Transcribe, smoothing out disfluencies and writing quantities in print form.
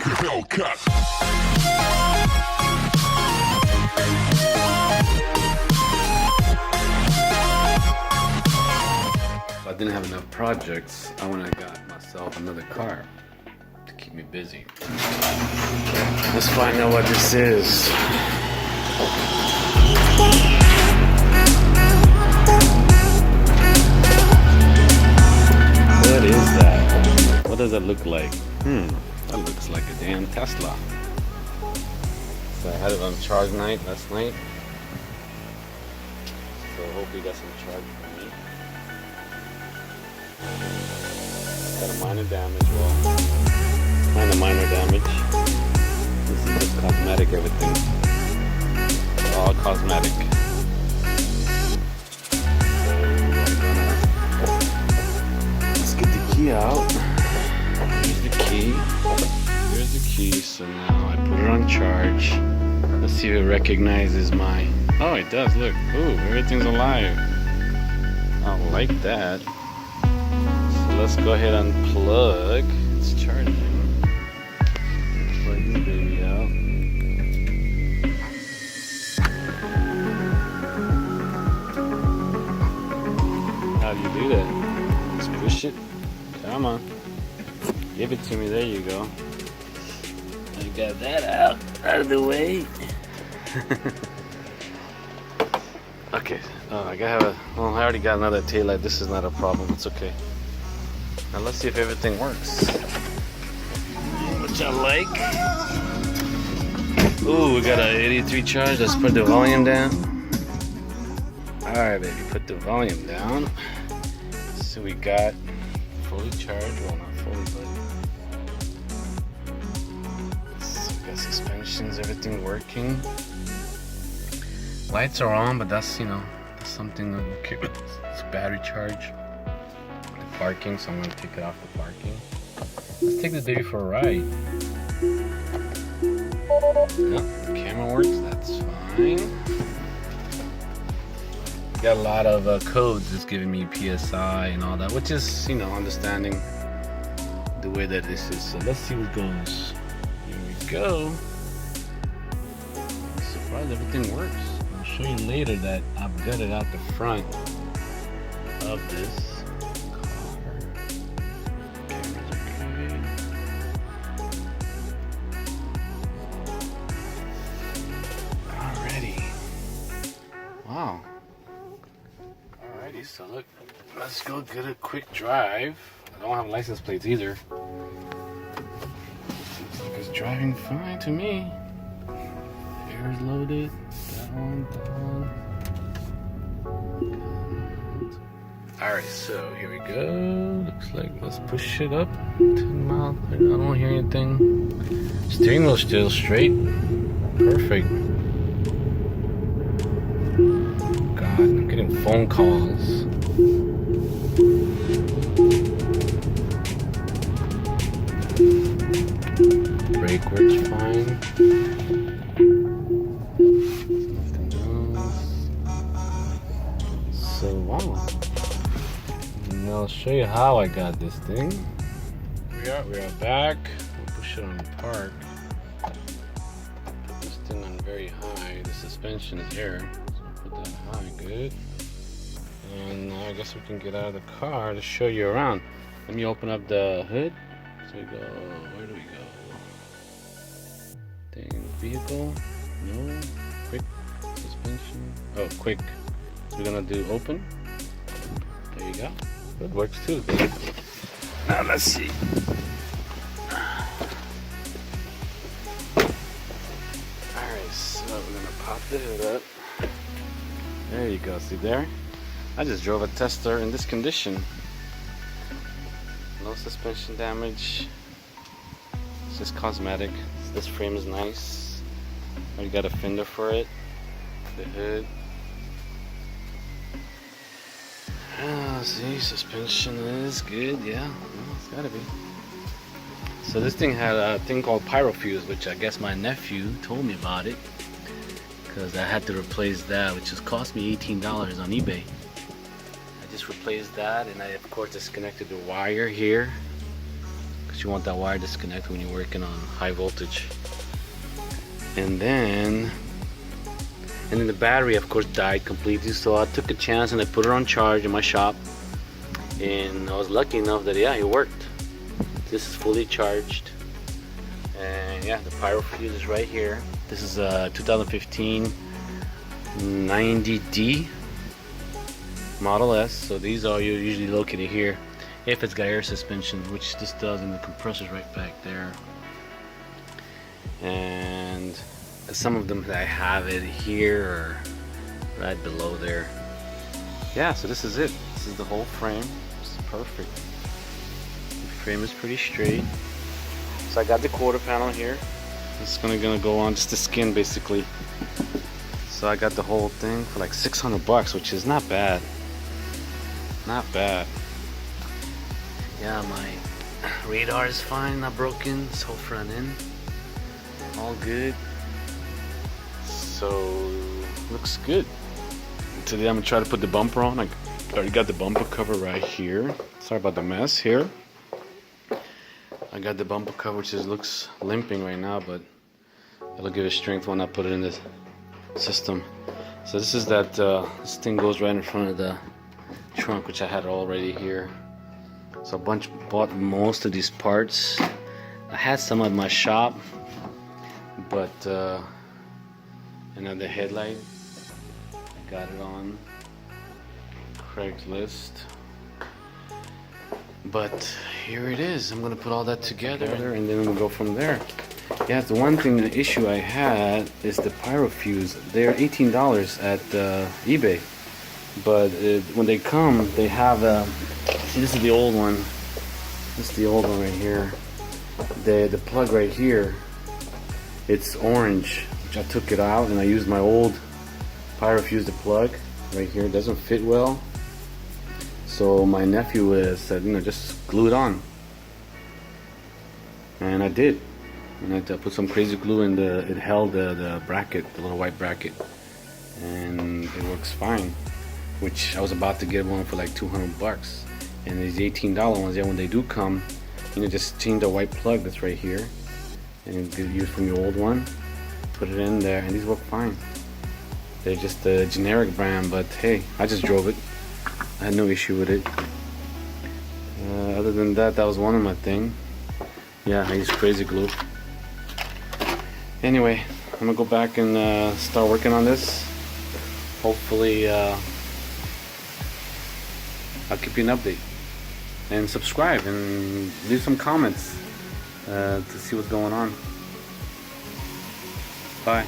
Hellcat. If I didn't have enough projects, I went and got myself another car to keep me busy. Let's find out what this is. What is that? What does it look like? That looks like a damn Tesla. So I had it on charge night last night. So hopefully that's on charge for me. Got a minor damage, well, kind of minor damage. This is just cosmetic, everything. All cosmetic. Let's get the key out. Here's the key. Here's the key. So now I put it on charge. Let's see if it recognizes my... Oh, it does. Look. Ooh, everything's alive. I like that. So let's go ahead and plug. It's charging. Plug this baby out. How do you do that? Just push it. Come on. Give it to me. There you go. I got that out of the way. Okay. Oh, I gotta have a. Well, I already got another taillight. This is not a problem. It's okay. Now let's see if everything works. Which I like. Ooh, we got a 83 charge. Let's put the volume down. Alright, baby, put the volume down. So we got fully charged. Well, not fully, but. So we got suspensions, everything working. Lights are on, but that's, you know, that's something I'm okay with. It's battery charge. The parking, so I'm gonna take it off the parking. Let's take this baby for a ride. Yep, the camera works, that's fine. Got a lot of codes it's giving me PSI and all that, which is, you know, understanding the way that this is. So let's see what goes. Here we go. I'm surprised everything works. I'll show you later that I've gutted out the front of this car. Camera's okay. Alrighty. Wow. Alrighty, so look, let's go get a quick drive. I don't have license plates either. It's driving fine to me. Air is loaded. Down. Alright, so here we go. Looks like let's push it up 10 miles. I don't hear anything. Steering wheel still straight. Perfect. God, I'm getting phone calls. Brake works fine. So wow. Now I'll show you how I got this thing. We are back. We'll push it on the park. Put this thing on very high. The suspension is here. So put that high, good. And now I guess we can get out of the car to show you around. Let me open up the hood. So we go, where do we go? Thing, vehicle, no, quick suspension. Oh, quick. So we're gonna do open. There you go. It works too. Now let's see. Alright, so we're gonna pop the hood up. There you go. See there? I just drove a Tesla in this condition. No suspension damage. It's just cosmetic. This frame is nice. We got a fender for it. The hood. See, suspension is good. Yeah, well, it's gotta be. So this thing had a thing called pyro fuse, which I guess my nephew told me about it, because I had to replace that, which has cost me $18 on eBay. I just replaced that, and I of course disconnected the wire here. because you want that wire disconnected when you're working on high voltage. And then the battery, of course, died completely, so I took a chance and I put it on charge in my shop, and I was lucky enough that, yeah, it worked. This is fully charged, and yeah, the pyro fuse is right here. This is a 2015 90D Model S, so these are usually located here if it's got air suspension, which this does, and the compressor's right back there. And some of them that I have it here or right below there. Yeah, so this is it. This is the whole frame. It's perfect. The frame is pretty straight. So I got the quarter panel here. It's gonna go on just the skin basically. So I got the whole thing for like 600 bucks, which is not bad. Not bad. Yeah, my radar is fine, not broken. This whole front end, all good. So looks good. Today I'm gonna try to put the bumper on. I already got the bumper cover right here. Sorry about the mess here. I got the bumper cover, which looks limping right now, but it'll give it strength when I put it in the system. So this is that this thing goes right in front of the trunk, which I had already here. So bought most of these parts. I had some at my shop, but another headlight, I got it on Craigslist. But here it is. I'm gonna put all that together and then we'll go from there. Yeah, the one thing, the issue I had is the pyro fuse. They're $18 at eBay, but when they come, they have see, this is the old one. This is the old one right here. The plug right here, it's orange, which I took it out and I used my old pyro fuse to plug right here. It doesn't fit well. So my nephew said, you know, just glue it on. And I did. And I put some crazy glue in it held the bracket, the little white bracket. And it works fine. Which I was about to get one for like 200 bucks. And these $18 ones, yeah, when they do come, you know, just change the white plug that's right here. And get used from your old one. Put it in there, and these work fine. They're just a generic brand, but hey, I just drove it. I had no issue with it. Other than that, that was one of my things. Yeah, I used crazy glue. Anyway, I'm gonna go back and start working on this. Hopefully, I'll keep you an update. And subscribe and leave some comments to see what's going on. Bye.